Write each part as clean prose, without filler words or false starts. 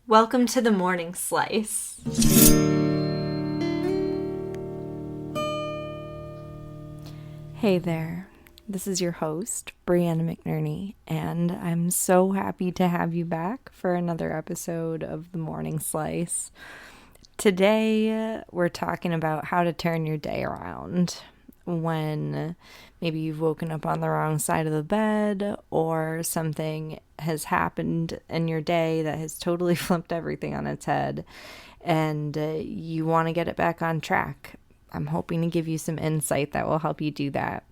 Welcome to the Morning Slice. Hey there, this is your host, Brianna McNerney, and I'm so happy to have you back for another episode of the Morning Slice. Today, we're talking about how to turn your day around when maybe you've woken up on the wrong side of the bed or something has happened in your day that has totally flipped everything on its head and you want to get it back on track. I'm hoping to give you some insight that will help you do that.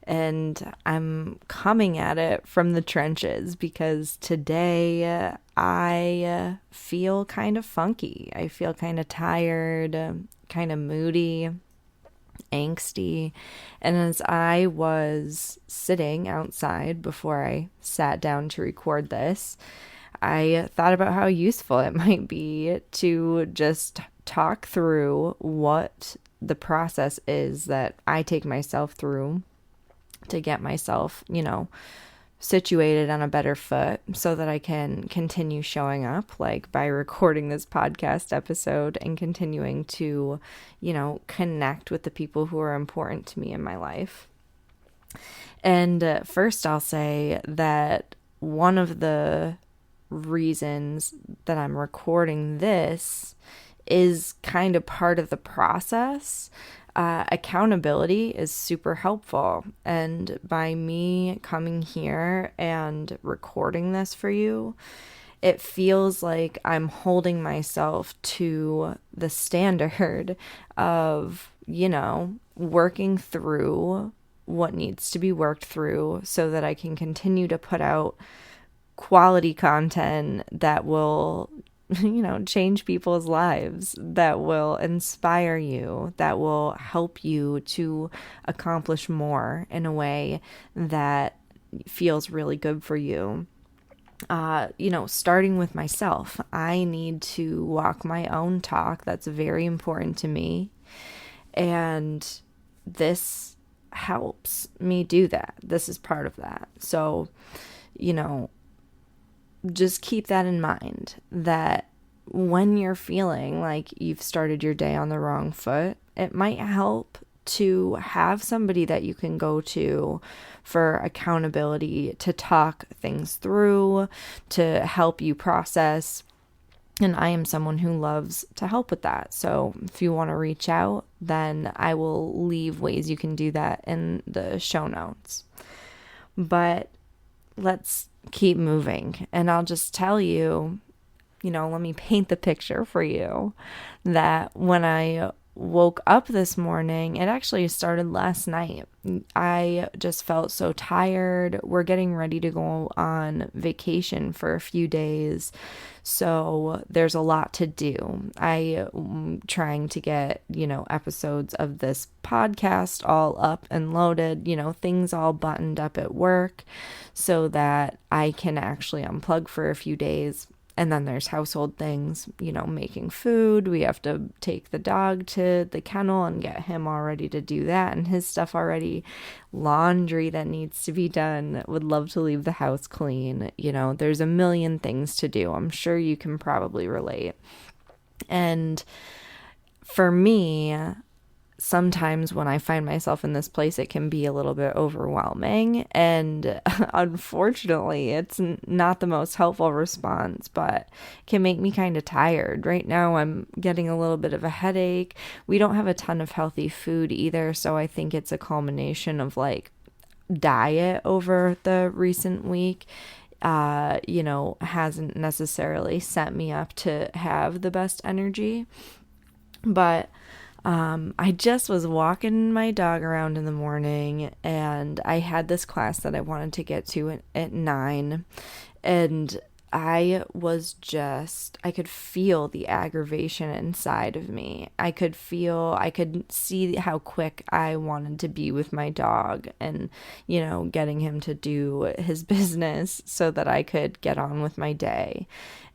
And I'm coming at it from the trenches because today I feel kind of funky. I feel kind of tired, kind of moody, angsty. And as I was sitting outside before I sat down to record this, I thought about how useful it might be to just talk through what the process is that I take myself through to get myself, situated on a better foot so that I can continue showing up, like by recording this podcast episode and continuing to, connect with the people who are important to me in my life. And first, I'll say that one of the reasons that I'm recording this is kind of part of the process. Accountability is super helpful. And by me coming here and recording this for you, it feels like I'm holding myself to the standard of, working through what needs to be worked through so that I can continue to put out quality content that will change people's lives, that will inspire you, that will help you to accomplish more in a way that feels really good for you. Starting with myself, I need to walk my own talk. That's very important to me. And this helps me do that. This is part of that. So, just keep that in mind, that when you're feeling like you've started your day on the wrong foot, it might help to have somebody that you can go to for accountability, to talk things through, to help you process. And I am someone who loves to help with that. So if you want to reach out, then I will leave ways you can do that in the show notes. But let's keep moving. And I'll just tell you, let me paint the picture for you that when I woke up this morning, it actually started last night. I just felt so tired. We're getting ready to go on vacation for a few days. So there's a lot to do. I'm trying to get, episodes of this podcast all up and loaded, things all buttoned up at work so that I can actually unplug for a few days. And then there's household things, making food. We have to take the dog to the kennel and get him all ready to do that and his stuff already. Laundry that needs to be done. Would love to leave the house clean. There's a million things to do. I'm sure you can probably relate. And for me, sometimes when I find myself in this place, it can be a little bit overwhelming. And unfortunately, it's not the most helpful response, but can make me kind of tired. Right now, I'm getting a little bit of a headache. We don't have a ton of healthy food either. So I think it's a culmination of like diet over the recent week. Hasn't necessarily set me up to have the best energy. But I just was walking my dog around in the morning and I had this class that I wanted to get to at 9, and I could feel the aggravation inside of me. I could see how quick I wanted to be with my dog and, getting him to do his business so that I could get on with my day.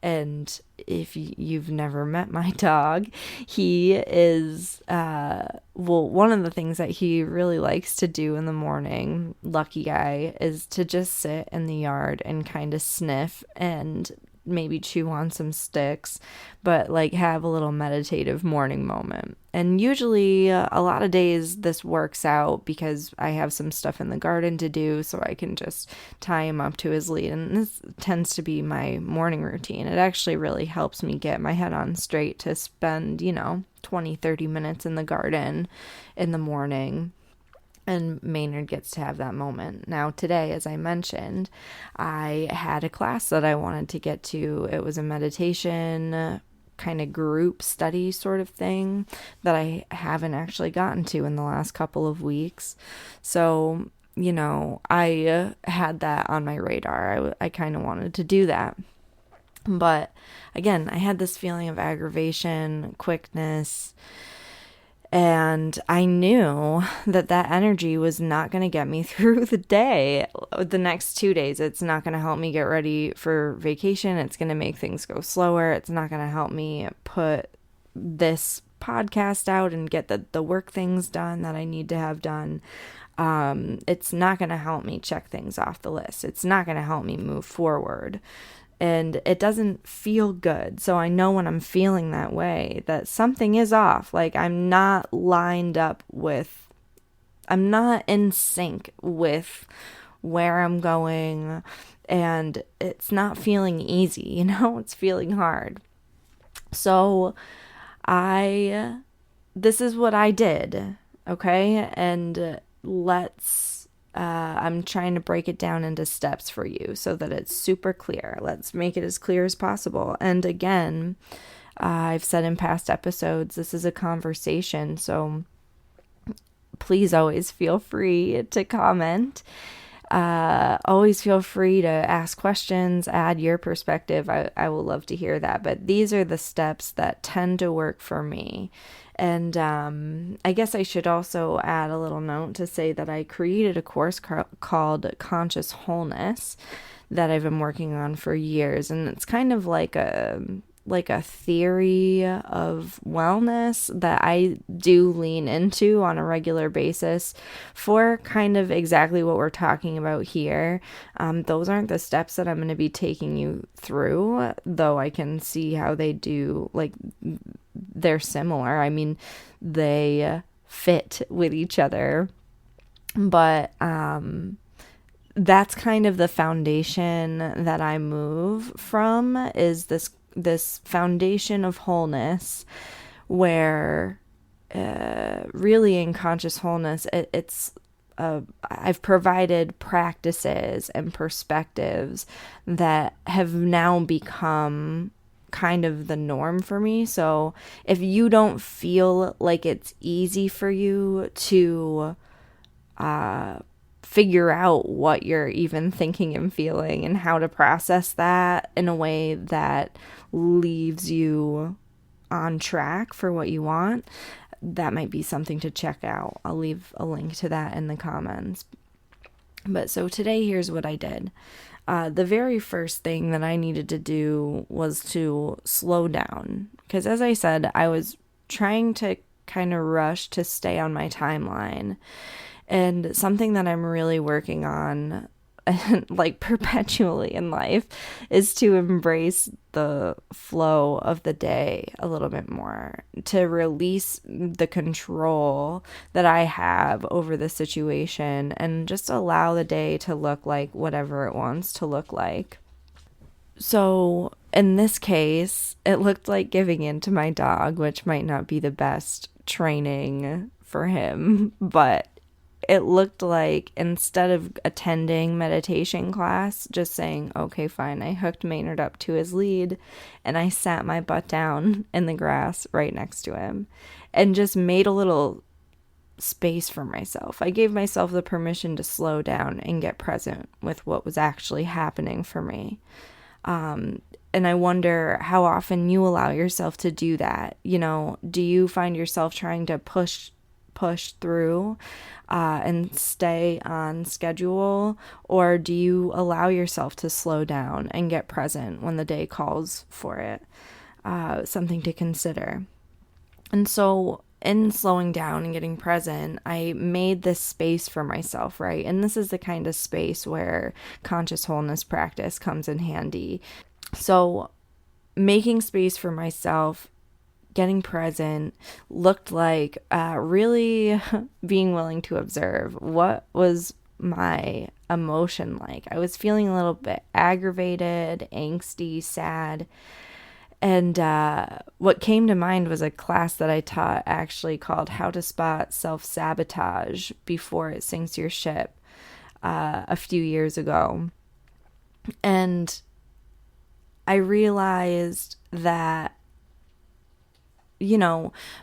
And if you've never met my dog, he is, one of the things that he really likes to do in the morning, lucky guy, is to just sit in the yard and kind of sniff and maybe chew on some sticks, but like have a little meditative morning moment. And usually a lot of days this works out because I have some stuff in the garden to do, so I can just tie him up to his lead. And this tends to be my morning routine. It actually really helps me get my head on straight to spend, 20-30 minutes in the garden in the morning. And Maynard gets to have that moment. Now, today, as I mentioned, I had a class that I wanted to get to. It was a meditation kind of group study sort of thing that I haven't actually gotten to in the last couple of weeks. So, I had that on my radar. I kind of wanted to do that. But again, I had this feeling of aggravation, quickness, and I knew that energy was not going to get me through the day, the next 2 days. It's not going to help me get ready for vacation. It's going to make things go slower. It's not going to help me put this podcast out and get the work things done that I need to have done. It's not going to help me check things off the list. It's not going to help me move forward. And it doesn't feel good. So I know when I'm feeling that way that something is off. Like I'm not in sync with where I'm going, and it's not feeling easy, it's feeling hard. So this is what I did, okay? And I'm trying to break it down into steps for you so that it's super clear. Let's make it as clear as possible. And again, I've said in past episodes, this is a conversation. So please always feel free to comment. Always feel free to ask questions, add your perspective. I will love to hear that. But these are the steps that tend to work for me. And I guess I should also add a little note to say that I created a course called Conscious Wholeness that I've been working on for years. And it's kind of like a theory of wellness that I do lean into on a regular basis for kind of exactly what we're talking about here. Those aren't the steps that I'm going to be taking you through, though I can see how they do, like, they're similar. I mean, they fit with each other, but that's kind of the foundation that I move from, is this foundation of wholeness, where really in conscious wholeness, I've provided practices and perspectives that have now become kind of the norm for me. So if you don't feel like it's easy for you to figure out what you're even thinking and feeling and how to process that in a way that leaves you on track for what you want, that might be something to check out. I'll leave a link to that in the comments. But so today, here's what I did. The very first thing that I needed to do was to slow down. Because as I said, I was trying to kind of rush to stay on my timeline. And something that I'm really working on, like perpetually in life, is to embrace the flow of the day a little bit more, to release the control that I have over the situation and just allow the day to look like whatever it wants to look like. So in this case, it looked like giving in to my dog, which might not be the best training for him, but it looked like, instead of attending meditation class, just saying, okay, fine, I hooked Maynard up to his lead and I sat my butt down in the grass right next to him and just made a little space for myself. I gave myself the permission to slow down and get present with what was actually happening for me. And I wonder how often you allow yourself to do that. Do you find yourself trying to push through and stay on schedule, or do you allow yourself to slow down and get present when the day calls for it? Something to consider. And so in slowing down and getting present, I made this space for myself, right? And this is the kind of space where conscious wholeness practice comes in handy. So making space for myself, getting present, looked like really being willing to observe what was my emotion like. I was feeling a little bit aggravated, angsty, sad. And what came to mind was a class that I taught actually called How to Spot Self-Sabotage Before It Sinks Your Ship a few years ago. And I realized that,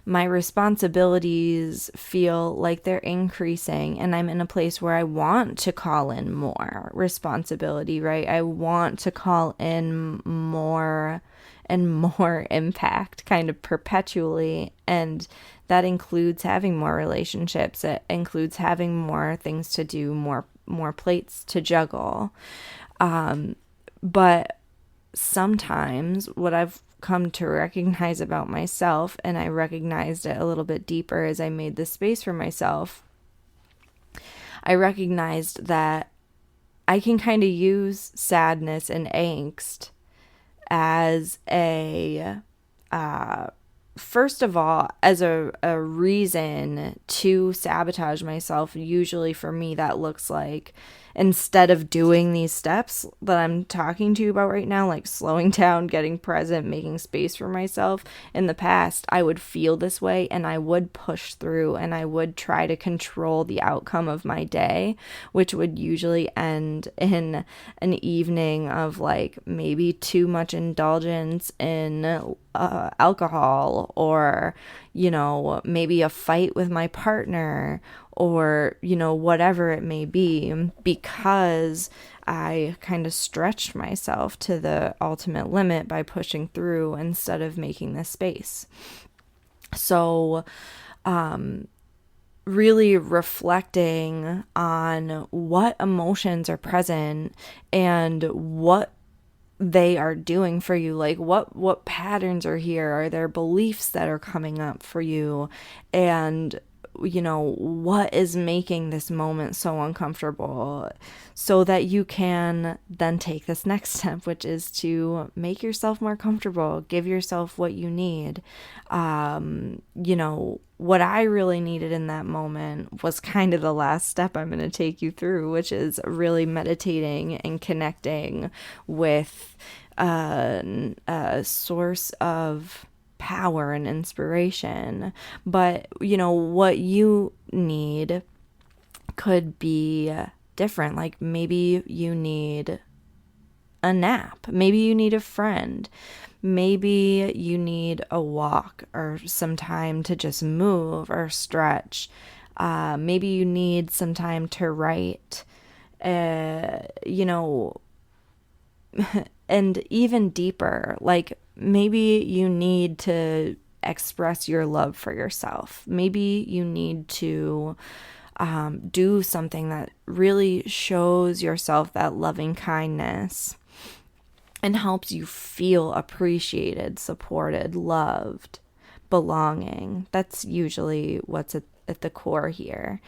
my responsibilities feel like they're increasing, and I'm in a place where I want to call in more responsibility, right? I want to call in more and more impact kind of perpetually. And that includes having more relationships. It includes having more things to do, more plates to juggle. But sometimes what I've come to recognize about myself, and I recognized it a little bit deeper as I made this space for myself, I recognized that I can kind of use sadness and angst as first of all, as a reason to sabotage myself. Usually for me, that looks like, instead of doing these steps that I'm talking to you about right now, like slowing down, getting present, making space for myself, in the past, I would feel this way and I would push through and I would try to control the outcome of my day, which would usually end in an evening of like maybe too much indulgence in alcohol, or maybe a fight with my partner, or whatever it may be, because I kind of stretched myself to the ultimate limit by pushing through instead of making this space. So really reflecting on what emotions are present and what they are doing for you, like what patterns are here, are there beliefs that are coming up for you, and what is making this moment so uncomfortable, so that you can then take this next step, which is to make yourself more comfortable, give yourself what you need. What I really needed in that moment was kind of the last step I'm going to take you through, which is really meditating and connecting with a source of power and inspiration. But, what you need could be different. Like maybe you need a nap. Maybe you need a friend. Maybe you need a walk or some time to just move or stretch. Maybe you need some time to write. Uh, you know, and even deeper, like maybe you need to express your love for yourself. Maybe you need to do something that really shows yourself that loving kindness and helps you feel appreciated, supported, loved, belonging. That's usually what's at the core here.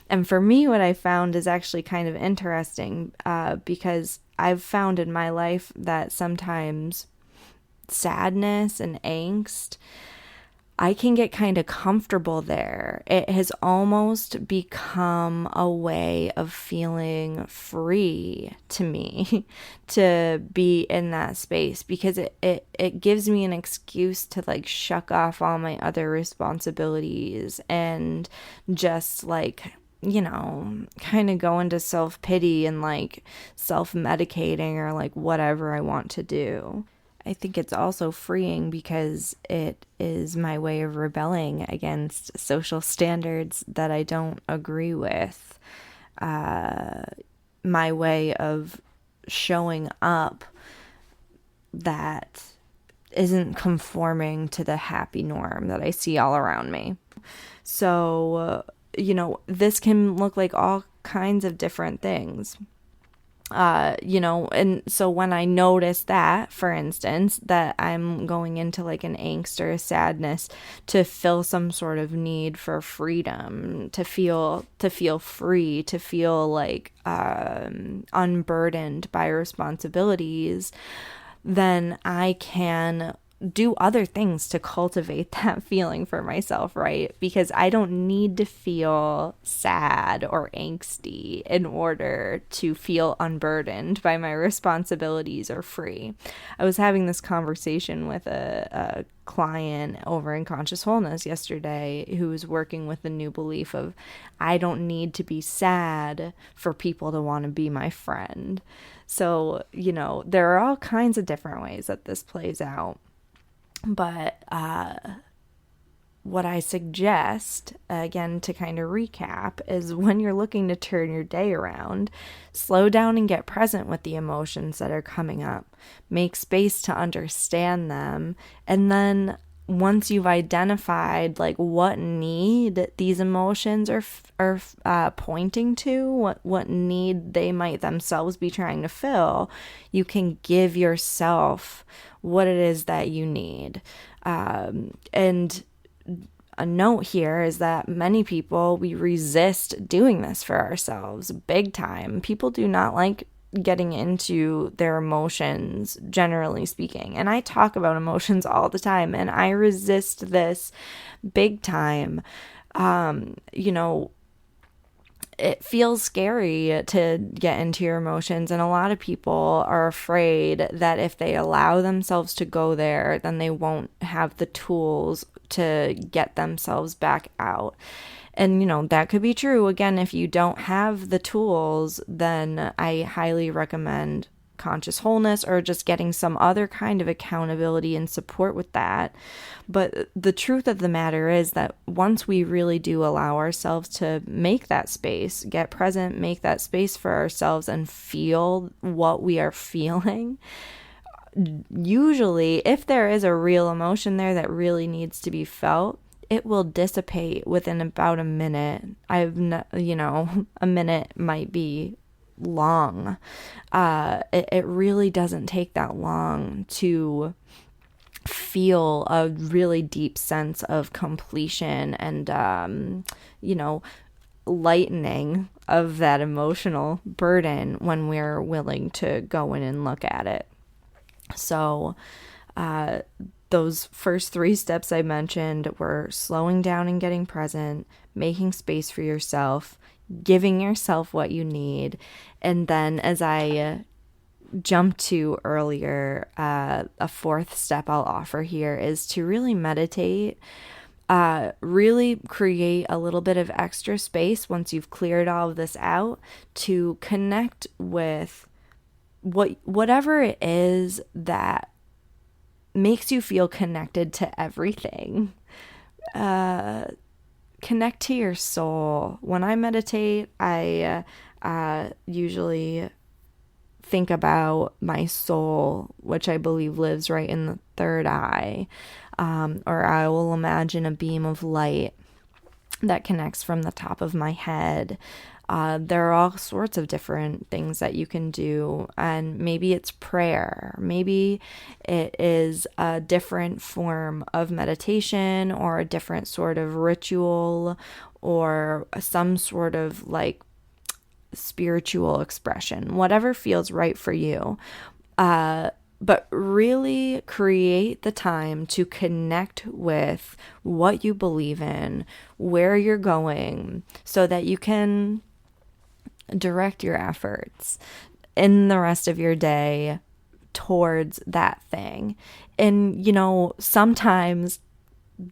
And for me, what I found is actually kind of interesting, because I've found in my life that sometimes sadness and angst, I can get kind of comfortable there. It has almost become a way of feeling free to me to be in that space, because it gives me an excuse to like shuck off all my other responsibilities and just like, kind of go into self-pity and like self-medicating or like whatever I want to do. I think it's also freeing because it is my way of rebelling against social standards that I don't agree with. My way of showing up that isn't conforming to the happy norm that I see all around me. So, this can look like all kinds of different things. And so when I notice that, for instance, that I'm going into like an angst or a sadness to fill some sort of need for freedom, to feel free, to feel like unburdened by responsibilities, then I can do other things to cultivate that feeling for myself, right? Because I don't need to feel sad or angsty in order to feel unburdened by my responsibilities or free. I was having this conversation with a client over in Conscious Wholeness yesterday who was working with the new belief of I don't need to be sad for people to want to be my friend. So, there are all kinds of different ways that this plays out. But what I suggest, again, to kind of recap, is when you're looking to turn your day around, slow down and get present with the emotions that are coming up. Make space to understand them. And then once you've identified like what need these emotions are pointing to, what need they might themselves be trying to fill, you can give yourself what it is that you need. And a note here is that many people, we resist doing this for ourselves big time. People do not like getting into their emotions, generally speaking. And I talk about emotions all the time, and I resist this big time. It feels scary to get into your emotions, and a lot of people are afraid that if they allow themselves to go there, then they won't have the tools to get themselves back out. And, that could be true. Again, if you don't have the tools, then I highly recommend Conscious Wholeness or just getting some other kind of accountability and support with that. But the truth of the matter is that once we really do allow ourselves to make that space, get present, make that space for ourselves and feel what we are feeling, usually if there is a real emotion there that really needs to be felt, it will dissipate within about a minute. A minute might be long. It really doesn't take that long to feel a really deep sense of completion and, lightening of that emotional burden when we're willing to go in and look at it. So, those first 3 steps I mentioned were slowing down and getting present, making space for yourself, giving yourself what you need. And then, as I jumped to earlier, a 4th step I'll offer here is to really meditate, really create a little bit of extra space once you've cleared all of this out to connect with whatever it is that makes you feel connected to everything. Connect to your soul. When I meditate, I usually think about my soul, which I believe lives right in the 3rd eye. Or I will imagine a beam of light that connects from the top of my head. There are all sorts of different things that you can do, and maybe it's prayer, maybe it is a different form of meditation or a different sort of ritual or some sort of like spiritual expression, whatever feels right for you. But really create the time to connect with what you believe in, where you're going, so that you can direct your efforts in the rest of your day towards that thing. And, sometimes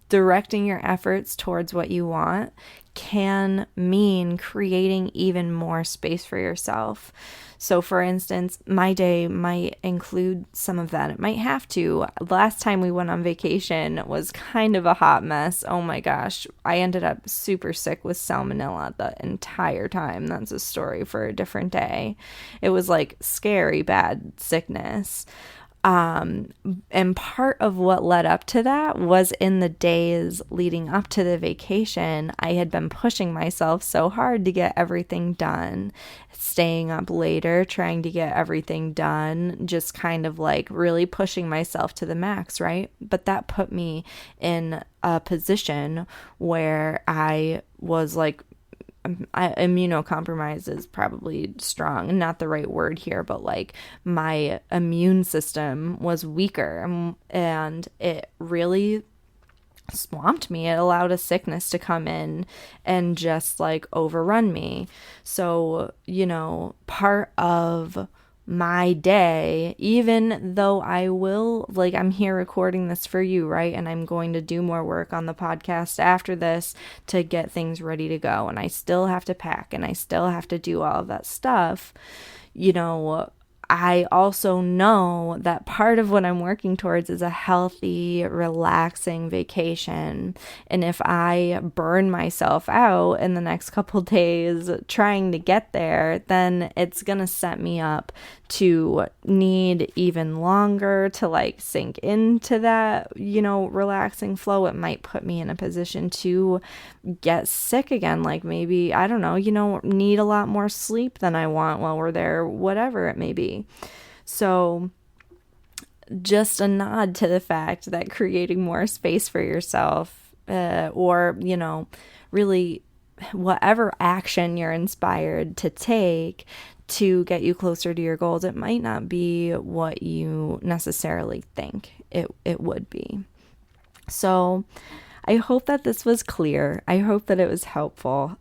directing your efforts towards what you want can mean creating even more space for yourself. So for instance, my day might include some of that. It might have to. Last time we went on vacation was kind of a hot mess. Oh my gosh. I ended up super sick with salmonella the entire time. That's a story for a different day. It was like scary bad sickness. And part of what led up to that was in the days leading up to the vacation, I had been pushing myself so hard to get everything done, staying up later, trying to get everything done, just kind of like really pushing myself to the max, right? But that put me in a position where I was like immunocompromised is probably strong, not the right word here, but like my immune system was weaker, and it really swamped me. It allowed a sickness to come in and just like overrun me. So, part of my day, even though I'm here recording this for you, right? And I'm going to do more work on the podcast after this to get things ready to go. And I still have to pack and I still have to do all of that stuff. I also know that part of what I'm working towards is a healthy, relaxing vacation. And if I burn myself out in the next couple days trying to get there, then it's going to set me up to need even longer to like sink into that, relaxing flow. It might put me in a position to get sick again. Like maybe, I don't know, need a lot more sleep than I want while we're there, whatever it may be. So just a nod to the fact that creating more space for yourself, or, really whatever action you're inspired to take to get you closer to your goals, it might not be what you necessarily think it would be. So I hope that this was clear. I hope that it was helpful.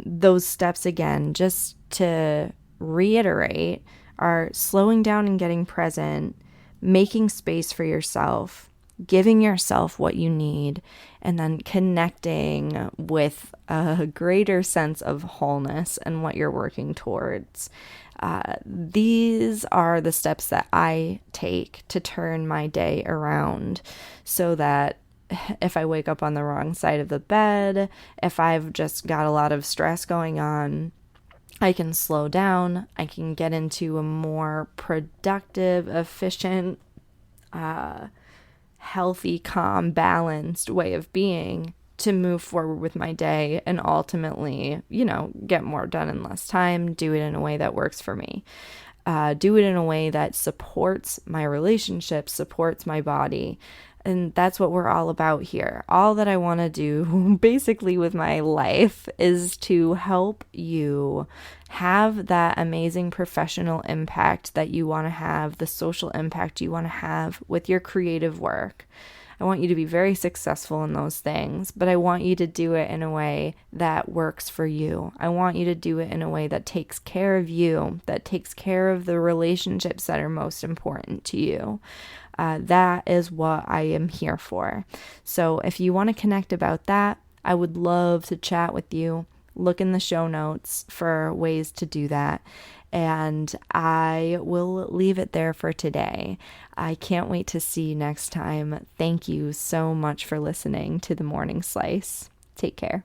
Those steps, again, just to reiterate, are slowing down and getting present, making space for yourself, giving yourself what you need, and then connecting with a greater sense of wholeness and what you're working towards. These are the steps that I take to turn my day around so that if I wake up on the wrong side of the bed, if I've just got a lot of stress going on, I can slow down. I can get into a more productive, efficient, healthy, calm, balanced way of being to move forward with my day and ultimately, get more done in less time, do it in a way that works for me. Do it in a way that supports my relationships, supports my body. And that's what we're all about here. All that I want to do basically with my life is to help you have that amazing professional impact that you want to have, the social impact you want to have with your creative work. I want you to be very successful in those things, but I want you to do it in a way that works for you. I want you to do it in a way that takes care of you, that takes care of the relationships that are most important to you. That is what I am here for. So if you want to connect about that, I would love to chat with you. Look in the show notes for ways to do that. And I will leave it there for today. I can't wait to see you next time. Thank you so much for listening to the Morning Slice. Take care.